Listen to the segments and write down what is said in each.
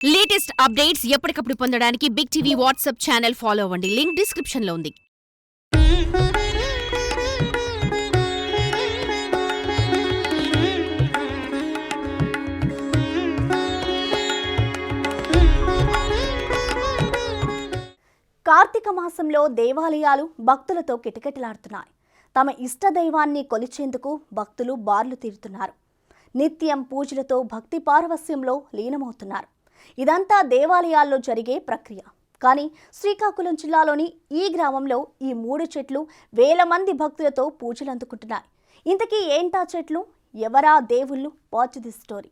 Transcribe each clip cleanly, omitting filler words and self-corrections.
Latest updates ఎప్పటికప్పుడు పొందడానికి big TV WhatsApp channel follow అవ్వండి. లింక్ డిస్క్రిప్షన్ లో ఉంది. కార్తీక మాసంలో దేవాలయాలు భక్తులతో కిటకిటలాడుతున్నాయి. తమ ఇష్ట దైవాన్ని కొలిచేందుకు భక్తులు బార్లు తీరుతున్నారు. నిత్యం పూజలతో భక్తి పారవస్యంలో లీనమవుతున్నారు. ఇదంతా దేవాలయాల్లో జరిగే ప్రక్రియ. కానీ శ్రీకాకుళం జిల్లాలోని ఈ గ్రామంలో ఈ 3 చెట్లు వేల మంది భక్తులతో పూజలు అందుకుంటున్నాయి. ఇంతకీ ఏంటా చెట్లు, ఎవరా దేవుళ్ళు? Watch the story.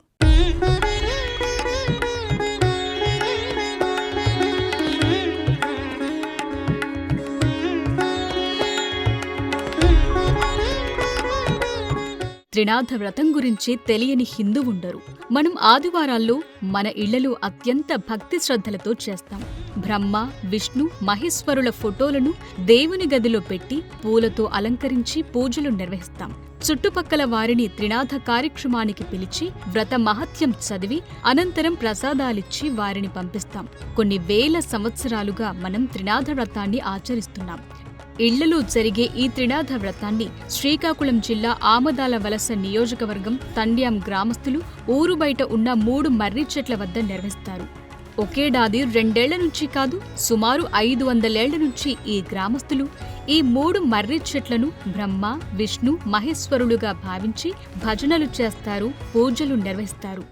త్రినాథ వ్రతం గురించి తెలియని హిందూ ఉండరు. మనం ఆదివారాల్లో మన ఇళ్లలో అత్యంత భక్తి శ్రద్ధలతో చేస్తాం. బ్రహ్మ, విష్ణు, మహేశ్వరుల ఫోటోలను దేవుని గదిలో పెట్టి పూలతో అలంకరించి పూజలు నిర్వహిస్తాం. చుట్టుపక్కల వారిని త్రినాథ కార్యక్రమానికి పిలిచి వ్రత మహత్యం చదివి అనంతరం ప్రసాదాలిచ్చి వారిని పంపిస్తాం. కొన్ని వేల సంవత్సరాలుగా మనం త్రినాథ వ్రతాన్ని ఆచరిస్తున్నాం. ఇళ్లలో జరిగే ఈ త్రినాథ వ్రతాన్ని శ్రీకాకుళం జిల్లా ఆమదాల వలస నియోజకవర్గం తండ్యాం గ్రామస్తులు ఊరు బయట ఉన్న 3 మర్రి చెట్ల వద్ద నిర్వహిస్తారు. ఒకేడాది 2 ఏళ్ల నుంచి కాదు, సుమారు 500 ఏళ్ల నుంచి ఈ గ్రామస్తులు ఈ 3 మర్రి చెట్లను బ్రహ్మ, విష్ణు, మహేశ్వరులుగా భావించి భజనలు చేస్తారు, పూజలు నిర్వహిస్తారు.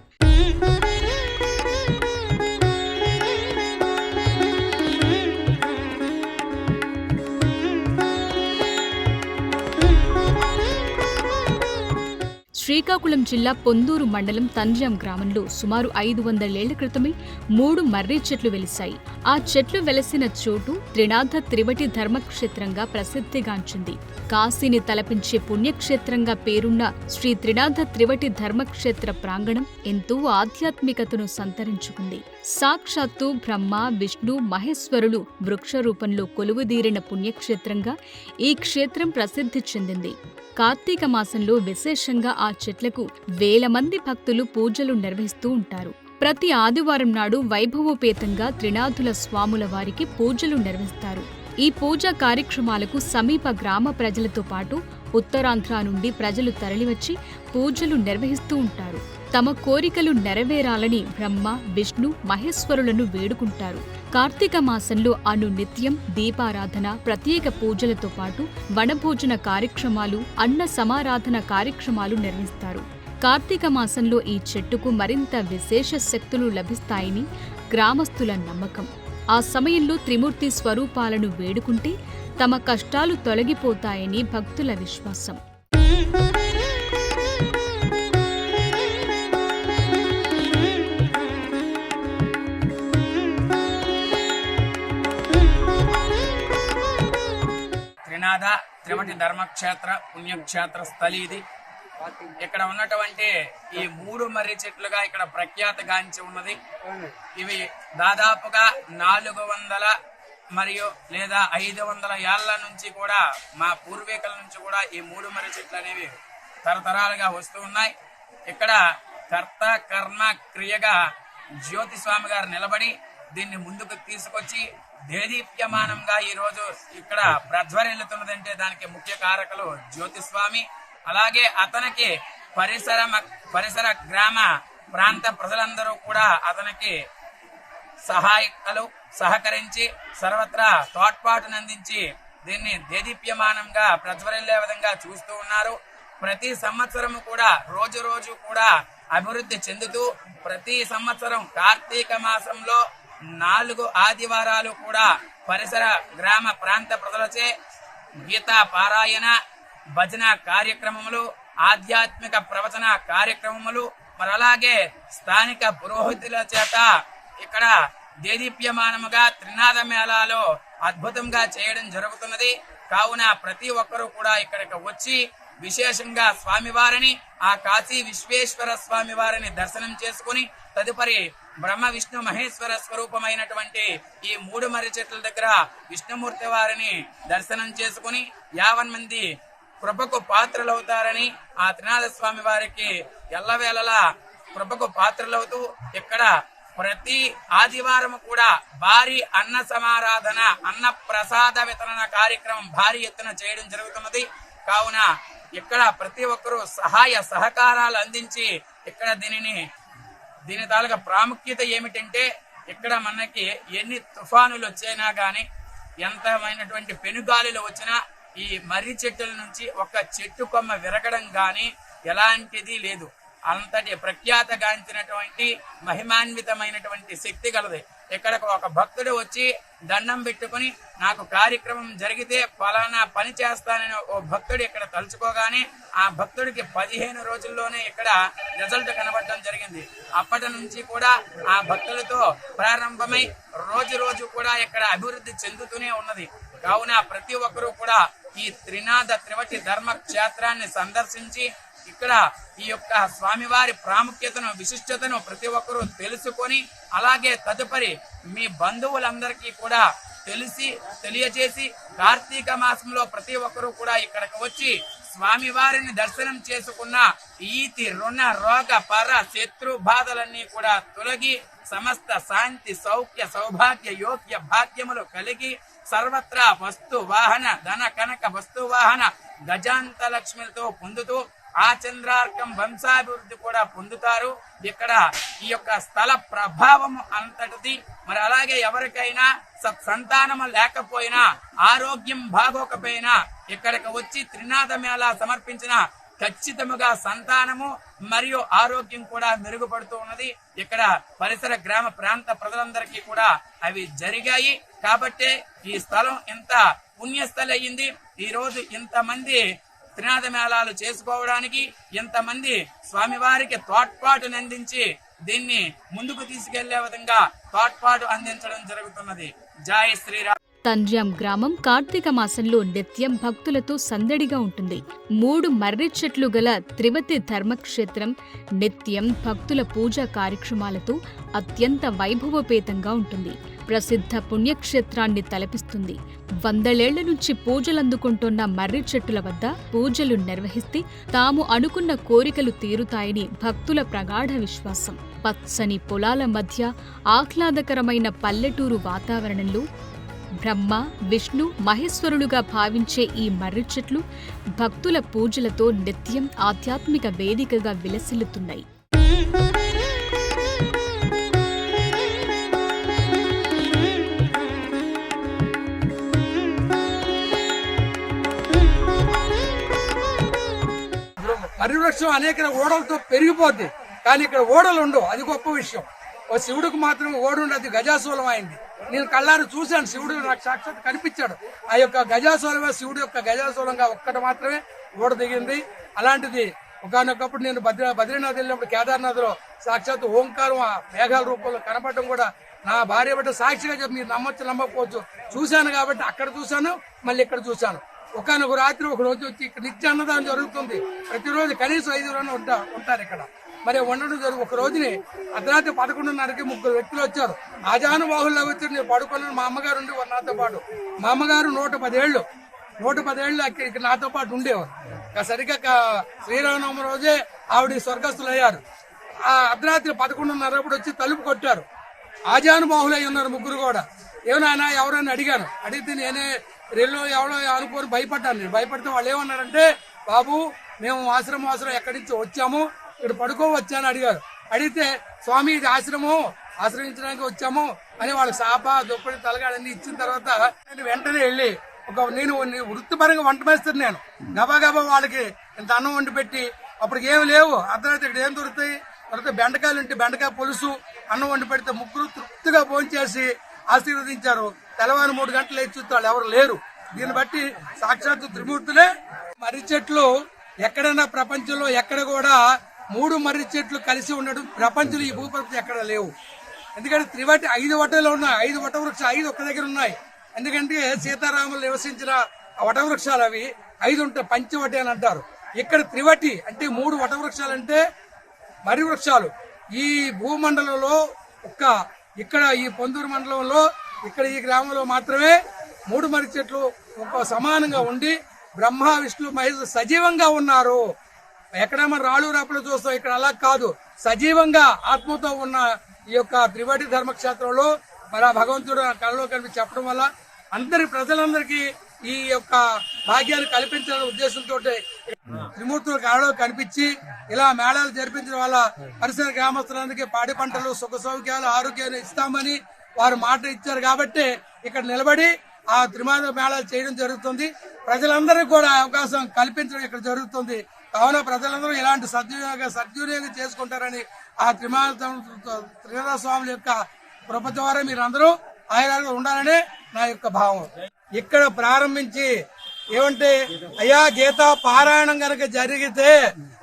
శ్రీకాకుళం జిల్లా పొందూరు మండలం తండ్యాం గ్రామంలో సుమారు 500 ఏళ్ల క్రితమే 3 మర్రి చెట్లు వెలిశాయి. ఆ చెట్లు వెలసిన చోటు త్రినాథ త్రివటి ధర్మక్షేత్రంగా ప్రసిద్ధిగాంచింది. కాశీని తలపించే పుణ్యక్షేత్రంగా పేరున్న శ్రీ త్రినాథ త్రివటి ధర్మక్షేత్ర ప్రాంగణం ఎంతో ఆధ్యాత్మికతను సంతరించుకుంది. సాక్షాత్తు బ్రహ్మ, విష్ణు, మహేశ్వరులు వృక్ష రూపంలో కొలువుదీరిన పుణ్యక్షేత్రంగా ఈ క్షేత్రం ప్రసిద్ధి చెందింది. కార్తీక మాసంలో విశేషంగా ఆ చెట్లకు వేల మంది భక్తులు పూజలు నిర్వహిస్తూ ఉంటారు. ప్రతి ఆదివారం నాడు వైభవోపేతంగా త్రినాథుల స్వాముల వారికి పూజలు నిర్వహిస్తారు. ఈ పూజా కార్యక్రమాలకు సమీప గ్రామ ప్రజలతో పాటు ఉత్తరాంధ్ర నుండి ప్రజలు తరలివచ్చి పూజలు నిర్వహిస్తూ ఉంటారు. తమ కోరికలు నెరవేరాలని బ్రహ్మ, విష్ణు, మహేశ్వరులను వేడుకుంటారు. కార్తీక మాసంలో నిత్యం దీపారాధన, ప్రత్యేక పూజలతో పాటు వనభోజన కార్యక్రమాలు, అన్న సమారాధన కార్యక్రమాలు నిర్వహిస్తారు. కార్తీక మాసంలో ఈ చెట్టుకు మరింత విశేష శక్తులు లభిస్తాయని గ్రామస్తుల నమ్మకం. ఆ సమయంలో త్రిమూర్తి స్వరూపాలను వేడుకుంటే తమ కష్టాలు తొలగిపోతాయని భక్తుల విశ్వాసం. త్రినాథ త్రివటి ధర్మక్షేత్ర పుణ్యక్షేత్ర స్థలి ఇది. ఇక్కడ ఉన్నటువంటి ఈ 3 మర్రి చెట్లుగా ఇక్కడ ప్రఖ్యాతగాంచి ఉన్నది. ఇవి దాదాపుగా 400 మరియు లేదా 500 ఏళ్ల నుంచి కూడా, మా పూర్వీకుల నుంచి కూడా ఈ 3 మర్రి చెట్లు అనేవి తరతరాలుగా వస్తూ ఉన్నాయి. ఇక్కడ కర్త కర్మ క్రియగా జ్యోతి స్వామి గారు నిలబడి దీన్ని ముందుకు తీసుకొచ్చి దేదీప్యమానంగా ఈ రోజు ఇక్కడ ప్రజ్వరిల్లుతున్నదంటే దానికి ముఖ్య కారకులు జ్యోతిస్వామి. అలాగే అతనికి పరిసర గ్రామ ప్రాంత ప్రజలందరూ కూడా అతనికి సహకరించి సర్వత్రా తోడ్పాటునందించి దీన్ని దేదీప్యమానంగా ప్రజ్వరిల్లే విధంగా చూస్తూ ఉన్నారు. ప్రతి సంవత్సరము కూడా రోజు కూడా అభివృద్ధి చెందుతూ ప్రతి సంవత్సరం కార్తీక మాసంలో 4 ఆదివారాలు కూడా పరిసర గ్రామ ప్రాంత ప్రజలచే గీతా పారాయణ, భజన కార్యక్రమములు, ఆధ్యాత్మిక ప్రవచన కార్యక్రమములు, మరి అలాగే స్థానిక పురోహితుల చేత ఇక్కడ దేదీప్యమానముగా త్రినాథ మేళాలో అద్భుతంగా చేయడం జరుగుతున్నది. కావున ప్రతి ఒక్కరూ కూడా ఇక్కడికి వచ్చి విశేషంగా స్వామివారిని, ఆ కాశీ విశ్వేశ్వర స్వామి వారిని దర్శనం చేసుకుని తదుపరి బ్రహ్మ, విష్ణు, మహేశ్వర స్వరూపమైనటువంటి ఈ 3 మర్రి చెట్ల దగ్గర విష్ణుమూర్తి వారిని దర్శనం చేసుకుని 50 మంది కృపకు పాత్రలవుతారని ఆ త్రినాథ స్వామి వారికి ఎల్లవేళలా కృపకు పాత్రలవుతూ ఇక్కడ ప్రతి ఆదివారం కూడా భారీ అన్న సమారాధన, అన్న ప్రసాద వితరణ కార్యక్రమం భారీ ఎత్తున చేయడం జరుగుతున్నది. కావున ఇక్కడ ప్రతి ఒక్కరూ సహాయ సహకారాలు అందించి ఇక్కడ దీని తాలూకా ప్రాముఖ్యత ఏమిటంటే, ఇక్కడ మనకి ఎన్ని తుఫానులు వచ్చైనా గాని, ఎంతమైనటువంటి పెనుగాలులు వచ్చినా ఈ మర్రి చెట్టుల నుంచి ఒక చెట్టు కొమ్మ విరగడం గాని ఎలాంటిది లేదు. అంతటి ప్రఖ్యాతగాంచినటువంటి మహిమాన్వితమైనటువంటి శక్తి కలది. ఇక్కడకు ఒక భక్తుడు వచ్చి దండం పెట్టుకుని నాకు కార్యక్రమం జరిగితే ఫలానా పని చేస్తానని ఓ భక్తుడు ఇక్కడ తలుచుకోగానే ఆ భక్తుడికి 15 రోజుల్లోనే ఇక్కడ రిజల్ట్ కనబడడం జరిగింది. అప్పటి నుంచి కూడా ఆ భక్తులతో ప్రారంభమై రోజు రోజు కూడా ఇక్కడ అభివృద్ధి చెందుతూనే ఉన్నది. కావున ప్రతి ఒక్కరూ కూడా ఈ త్రినాథ త్రివటి ధర్మ క్షేత్రాన్ని సందర్శించి ఇక్కడ ఈ యొక్క స్వామివారి ప్రాముఖ్యతను, విశిష్టతను ప్రతి ఒక్కరూ తెలుసుకొని, అలాగే తదుపరి మీ బంధువులందరికీ కూడా తెలియజేసి కార్తీక మాసంలో ప్రతి ఒక్కరూ కూడా ఇక్కడికి వచ్చి స్వామివారిని దర్శనం చేసుకున్న ఈతి రుణ రోగ పర శత్రు బాధలన్నీ కూడా తొలగి సమస్త శాంతి సౌఖ్య సౌభాగ్య యోగ్య భాగ్యములు కలిగి సర్వత్రా వస్తు వాహన ధన కనక వస్తు వాహన గజాంత లక్ష్మిలతో పొందుతూ ఆ చంద్రార్కం వంశాభివృద్ధి కూడా పొందుతారు. ఇక్కడ ఈ యొక్క స్థల ప్రభావము అంతటిది. మరి అలాగే ఎవరికైనా సత్సంతానము లేకపోయినా, ఆరోగ్యం బాగోకపోయినా ఇక్కడికి వచ్చి త్రినాథ మేళా సమర్పించిన ఖచ్చితముగా సంతానము మరియు ఆరోగ్యం కూడా మెరుగుపడుతూ ఉన్నది. ఇక్కడ పరిసర గ్రామ ప్రాంత ప్రజలందరికీ కూడా అవి జరిగాయి. కాబట్టే ఈ స్థలం ఇంత పుణ్యస్థలి అయ్యింది. ఈ రోజు ఇంతమంది త్రినాథ మేళాలు చేసుకోవడానికి, ఇంతమంది స్వామివారికి తోడ్పాటును అందించి దీన్ని ముందుకు తీసుకెళ్లే విధంగా తోడ్పాటు అందించడం జరుగుతున్నది. జై శ్రీరామ్. తంజాం గ్రామం కార్తీక మాసంలో నిత్యం భక్తులతో సందడిగా ఉంటుంది. 3 మర్రి చెట్లు గల త్రివతి ధర్మక్షేత్రం నిత్యం భక్తుల పూజా కార్యక్రమాలతో అత్యంత వైభవపేతంగా ఉంటుంది. ప్రసిద్ధ పుణ్యక్షేత్రాన్ని తలపిస్తుంది. 100 నుంచి పూజలందుకుంటున్న మర్రి చెట్టుల వద్ద పూజలు నిర్వహిస్తే తాము అనుకున్న కోరికలు తీరుతాయని భక్తుల ప్రగాఢ విశ్వాసం. పచ్చని పొలాల మధ్య ఆహ్లాదకరమైన పల్లెటూరు వాతావరణంలో బ్రహ్మ, విష్ణు, మహేశ్వరులుగా భావించే ఈ మర్రి చెట్లు భక్తుల పూజలతో నిత్యం ఆధ్యాత్మిక వేదికగా విలసిల్లుతున్నాయి. మర్రి వృక్షం అనేక ఓడలతో పెరిగిపోద్ది, కానీ ఇక్కడ ఓడలు ఉండవు. అది గొప్ప విషయం. ఓ శివుడికి మాత్రం ఓడ ఉండదు, గజాసూలం అయింది. నేను కళ్ళారు చూశాను, శివుడు నాకు సాక్షాత్ కనిపించాడు. ఆ యొక్క గజాసూలమే శివుడు యొక్క గజాసూలంగా ఒక్కటి మాత్రమే ఓడ దిగింది. అలాంటిది ఒకనొకప్పుడు నేను బద్రీనాథ్ వెళ్ళినప్పుడు కేదార్నాథ్ లో సాక్షాత్ ఓంకారం ఆ మేఘాల రూపంలో కనపడడం కూడా నా భార్య బిడ్డ సాక్షిగా చెప్పి మీరు నమ్మొచ్చు నమ్మకపోవచ్చు, చూశాను కాబట్టి అక్కడ చూశాను, మళ్ళీ ఇక్కడ చూశాను. ఒకనొక రాత్రి ఒక రోజు వచ్చి ఇక్కడ నిత్య అన్నదానం జరుగుతుంది. ప్రతిరోజు కనీసం 5 రోజులు ఉంటారు ఇక్కడ. మరి ఉండడం జరుగు. ఒక రోజుని అర్ధరాత్రి 11:30కి 3 వ్యక్తులు వచ్చారు. ఆజానుబాహుల్లో వచ్చి నేను పడుకున్నాను. మా అమ్మగారు ఉండి నాతో పాటు. మా అమ్మగారు 110 ఏళ్ళు ఇక్కడ నాతో పాటు ఉండేవారు. సరిగ్గా శ్రీరామనవమి రోజే ఆవిడ స్వర్గస్థులు అయ్యారు. ఆ అర్ధరాత్రి 11:30 వచ్చి తలుపు కొట్టారు. ఆజానుబాహులై ఉన్నారు 3 కూడా. ఏమన్నా ఎవరైనా అడిగాను. అడిగితే నేనే రెల్లో ఎవరో అనుకోని భయపడ్డాను. నేను భయపడితే వాళ్ళు ఏమన్నారంటే, బాబు మేము ఆశ్రమం ఎక్కడి నుంచి వచ్చాము, ఇక్కడ పడుకోవచ్చాను అడిగారు. అడిగితే స్వామి ఇది ఆశ్రయించడానికి వచ్చాము అని వాళ్ళకి సాప దుప్పటి తలగాడని ఇచ్చిన తర్వాత నేను వెంటనే వెళ్ళి నేను వృత్తిపరంగా వంట మేస్తాను. నేను గబా వాళ్ళకి ఇంత అన్నం వండి పెట్టి, అప్పటికి ఏమి లేవు. అర్ధరాత్రి ఇక్కడ ఏం దొరుకుతాయి? బెండకాయలు ఉంటే బెండకాయ పులుసు అన్నం వండి పెడితే 3 తృప్తిగా భోంచేసి ఆశీర్వదించారు. తెల్లవారు 3 గంటలు లేచి చూస్తే వాళ్ళు ఎవరు లేరు. దీన్ని బట్టి సాక్షాత్తు త్రిమూర్తులే. మర్రి చెట్లు ఎక్కడైనా ప్రపంచంలో ఎక్కడ కూడా 3 మర్రి చెట్లు కలిసి ఉండడం ప్రపంచంలో ఈ భూప్రపంచం ఎక్కడ లేవు. ఎందుకంటే త్రివటి 5 వటలు ఉన్నాయి. 5 వట వృక్షాలు 5 ఒక్క దగ్గర ఉన్నాయి. ఎందుకంటే సీతారాములు నివసించిన వట వృక్షాలు అవి 5 ఉంటాయి, పంచవటి అని అంటారు. ఇక్కడ త్రివటి అంటే 3 వట వృక్షాలు అంటే మర్రి వృక్షాలు. ఈ భూమండలంలో ఇక్కడ ఈ పొందూరు మండలంలో ఇక్కడ ఈ గ్రామంలో మాత్రమే 3 మర్రి చెట్లు ఒక సమానంగా ఉండి బ్రహ్మ విష్ణు మహేశ్వరు సజీవంగా ఉన్నారు. ఎక్కడ మనం రాళ్ళు రాపలు చూస్తాం, ఇక్కడ అలా కాదు. సజీవంగా ఆత్మతో ఉన్న ఈ యొక్క త్రివేటి ధర్మక్షేత్రంలో మరి ఆ భగవంతుడు కళలో కనిపించి చెప్పడం వల్ల అందరి ప్రజలందరికీ ఈ యొక్క భాగ్యాన్ని కల్పించాలనే ఉద్దేశంతో త్రిమూర్తులు కళలో కనిపించి ఇలా మేళాలు జరిపించడం వల్ల పరిసర గ్రామస్తులందరికీ పాడి పంటలు సుఖ సౌఖ్యాలు ఆరోగ్యాన్ని ఇస్తామని వారు మాట ఇచ్చారు కాబట్టి ఇక్కడ నిలబడి ఆ త్రిమాద మేళాలు చేయడం జరుగుతుంది. ప్రజలందరికీ కూడా అవకాశం కల్పించడం ఇక్కడ జరుగుతుంది. కావున ప్రజలందరూ ఇలాంటి సద్వినియోగం చేసుకుంటారని ఆ త్రినాథ స్వాముల యొక్క కృప ద్వారా మీరందరూ ఆయన ఉండాలని నా యొక్క భావం. ఇక్కడ ప్రారంభించి ఏమంటే అయ్యా గీతా పారాయణం కనుక జరిగితే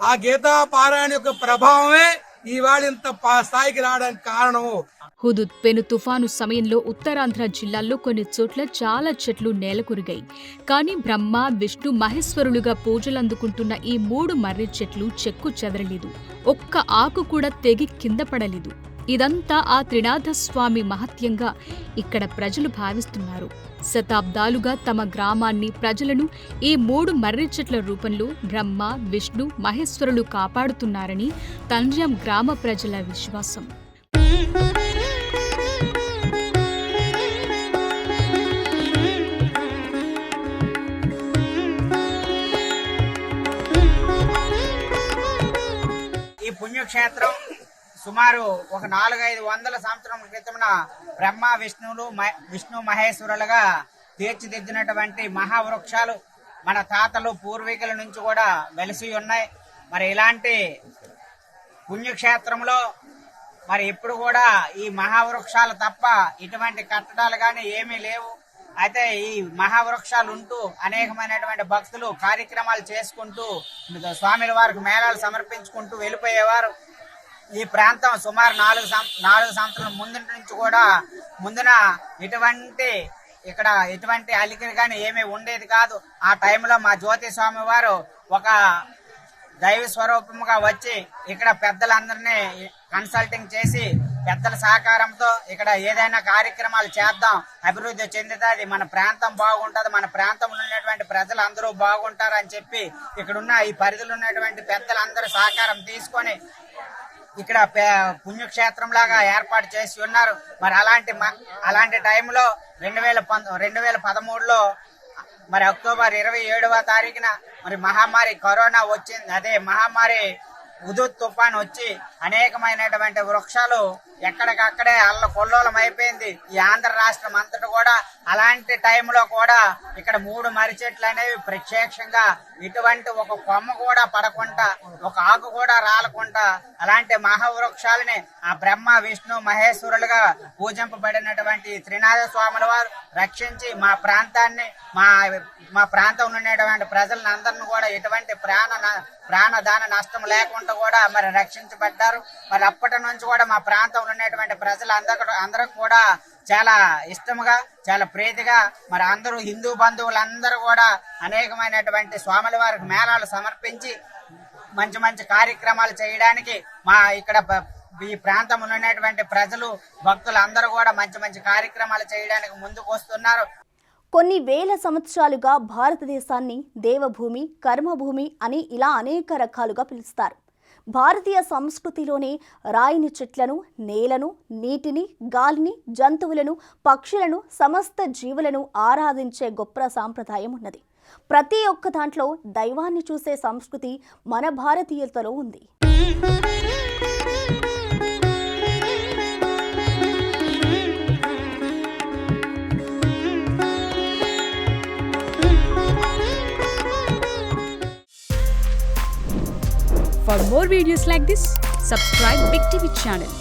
ఆ గీతా పారాయణ యొక్క ప్రభావమే ఇవాళ ఇంత స్థాయికి రావడానికి కారణము. హుదూద్ పెను తుఫాను సమయంలో ఉత్తరాంధ్ర జిల్లాల్లో కొన్ని చోట్ల చాలా చెట్లు నేలకొరిగాయి. కానీ బ్రహ్మ విష్ణు మహేశ్వరులుగా పూజలందుకుంటున్న ఈ 3 మర్రి చెట్లు చెక్కు చెదరలేదు. ఒక్క ఆకు కూడా తెగి కింద పడలేదు. ఇదంతా ఆ త్రినాథస్వామి మహత్యంగా ఇక్కడ ప్రజలు భావిస్తున్నారు. శతాబ్దాలుగా తమ గ్రామాన్ని ప్రజలను ఈ 3 మర్రి చెట్ల రూపంలో బ్రహ్మ విష్ణు మహేశ్వరులు కాపాడుతున్నారని తండ్యం గ్రామ ప్రజల విశ్వాసం. ఈ పుణ్యక్షేత్రం సుమారు ఒక 400-500 సంవత్సరాల క్రితమున బ్రహ్మ విష్ణు మహేశ్వరులుగా తీర్చిదిద్దినటువంటి మహావృక్షాలు మన తాతలు పూర్వీకుల నుంచి కూడా వెలిసి ఉన్నాయి. మరి ఇలాంటి పుణ్యక్షేత్రంలో మరి ఇప్పుడు కూడా ఈ మహావృక్షాలు తప్ప ఇటువంటి కట్టడాలు కానీ ఏమీ లేవు. అయితే ఈ మహావృక్షాలు ఉంటూ అనేకమైనటువంటి భక్తులు కార్యక్రమాలు చేసుకుంటూ స్వామిల వారికి మేళాలు సమర్పించుకుంటూ వెళ్ళిపోయేవారు. ఈ ప్రాంతం సుమారు 4 సంవత్సరాల ముందు నుంచి కూడా ముందున ఎటువంటి అలికిరి కానీ ఏమీ ఉండేది కాదు. ఆ టైంలో మా జ్యోతి స్వామి వారు ఒక దైవ స్వరూపముగా వచ్చి ఇక్కడ పెద్దలందరినీ కన్సల్టింగ్ చేసి పెద్దల సహకారంతో ఇక్కడ ఏదైనా కార్యక్రమాలు చేద్దాం, అభివృద్ధి చెందుతుంది, మన ప్రాంతం బాగుంటది, మన ప్రాంతంలో ఉన్నటువంటి ప్రజలందరూ బాగుంటారు అని చెప్పి ఇక్కడున్న ఈ పరిధిలో ఉన్నటువంటి పెద్దలందరూ సహకారం తీసుకొని ఇక్కడ పుణ్యక్షేత్రం లాగా ఏర్పాటు చేసి ఉన్నారు. మరి అలాంటి టైంలో 2013లో మరి అక్టోబర్ 27వ తారీఖున మరి మహమ్మారి కరోనా వచ్చింది. అదే మహమ్మారి హుదూద్ తుఫాన్ వచ్చి అనేకమైనటువంటి వృక్షాలు ఎక్కడికక్కడే అల్లకొల్లోలం అయిపోయింది ఈ ఆంధ్ర రాష్ట్రం అంతటా కూడా. అలాంటి టైంలో కూడా ఇక్కడ 3 మర్రి చెట్లు అనేవి ప్రత్యక్షంగా ఇటువంటి ఒక కొమ్మ కూడా పడకుండా ఒక ఆకు కూడా రాలకుండా అలాంటి మహావృక్షాలని ఆ బ్రహ్మ విష్ణు మహేశ్వరులుగా పూజింపబడినటువంటి త్రినాథ స్వాముల వారు రక్షించి మా ప్రాంతాన్ని మా ప్రాంతంలో ఉన్నటువంటి ప్రజలను అందరిని కూడా ఎటువంటి ప్రాణదాన నష్టం లేకుండా కూడా మరి రక్షించబడ్డారు. మరి అప్పటి నుంచి కూడా మా ప్రాంతంలో ఉన్నటువంటి ప్రజలందరూ కూడా చాలా ఇష్టముగా చాలా ప్రీతిగా మరి అందరూ హిందూ బంధువులందరూ కూడా అనేకమైనటువంటి స్వాముల వారికి మేళాలు సమర్పించి మంచి మంచి కార్యక్రమాలు చేయడానికి మా ఇక్కడ ఈ ప్రాంతంలో ఉన్నటువంటి ప్రజలు భక్తులు అందరూ కూడా మంచి మంచి కార్యక్రమాలు చేయడానికి ముందుకు వస్తున్నారు. కొన్ని వేల సంవత్సరాలుగా భారతదేశాన్ని దేవభూమి కర్మభూమి అని ఇలా అనేక రకాలుగా పిలుస్తారు. భారతీయ సంస్కృతిలోని రాయిని చెట్లను, నేలను, నీటిని, గాలిని, జంతువులను, పక్షులను, సమస్త జీవులను ఆరాధించే గొప్ప సాంప్రదాయం ఉన్నది. ప్రతి ఒక్క దాంట్లో దైవాన్ని చూసే సంస్కృతి మన భారతీయులతో ఉంది. For more videos like this, subscribe Big TV channel.